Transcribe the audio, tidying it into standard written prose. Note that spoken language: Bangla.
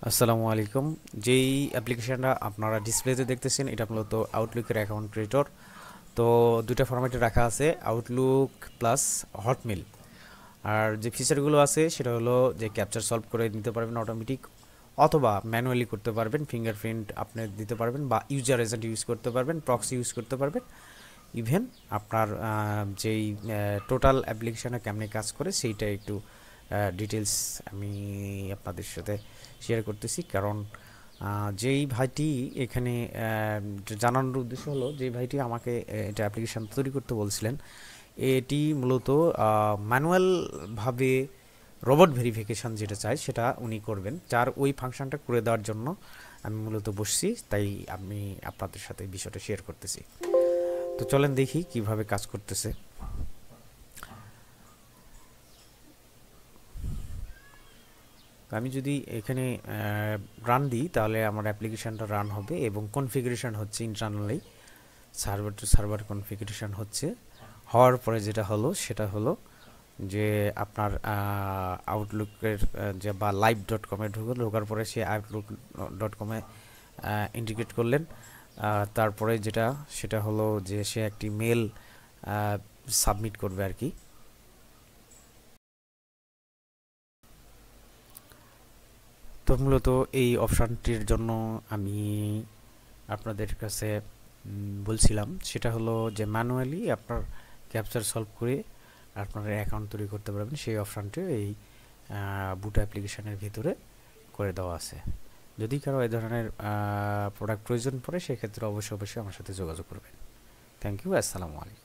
আসসালামু আলাইকুম। যেই অ্যাপ্লিকেশনটা আপনারা ডিসপ্লেতে দেখতেছেন এটা মূলত আউটলুকের অ্যাকাউন্ট ক্রিয়েটর। তো দুইটা ফরম্যাটে রাখা আছে, আউটলুক প্লাস হটমেল। আর যে ফিচারগুলো আছে সেটা হলো যে ক্যাপচার সলভ করে নিতে পারবেন অটোমেটিক, অথবা ম্যানুয়ালি করতে পারবেন, ফিঙ্গারপ্রিন্ট আপনি দিতে পারবেন, বা ইউজার এজেন্ট ইউজ করতে পারবেন, প্রক্সি ইউজ করতে পারবেন। ইভেন আপনার যেই টোটাল অ্যাপ্লিকেশনে কেমনে কাজ করে সেইটা একটু ডিটেলস আমি আপনাদের সাথে শেয়ার করতেছি। কারণ যেই ভাইটি এখানে জানানোর উদ্দেশ্য হলো, যেই ভাইটি আমাকে এটা অ্যাপ্লিকেশান তৈরি করতে বলছিলেন, এটি মূলত ম্যানুয়ালভাবে রোবট ভেরিফিকেশন যেটা চাই সেটা উনি করবেন, যার ওই ফাংশনটা করে দেওয়ার জন্য আমি মূলত বসছি। তাই আমি আপনাদের সাথে বিষয়টা শেয়ার করতেছি। তো চলেন দেখি কিভাবে কাজ করতেছে। আমি যদি এখানে রান দিই তাহলে আমার অ্যাপ্লিকেশনটা রান হবে, এবং কনফিগারেশন হচ্ছে internally server to server configuration হচ্ছে। হওয়ার পরে যেটা হলো সেটা হলো যে আপনার আউটলুকের যে বা live.com-এ ঢোকার পরে সে outlook.com-এ ইন্টিগ্রেট করলেন। তারপরে যেটা সেটা হলো যে সে একটি মেল সাবমিট করবে আর কি। তো মূলত এই অপশানটির জন্য আমি আপনাদের কাছে বলছিলাম সেটা হলো যে ম্যানুয়ালি আপনার ক্যাপচার সলভ করে আপনার অ্যাকাউন্ট তৈরি করতে পারবেন, সেই অপশানটি এই বুট অ্যাপ্লিকেশনের ভিতরে করে দেওয়া আছে। যদি কারো এই ধরনের প্রোডাক্ট প্রয়োজন পড়ে সেক্ষেত্রে অবশ্যই আমার সাথে যোগাযোগ করবেন। Thank you. আসসালামু আলাইকুম।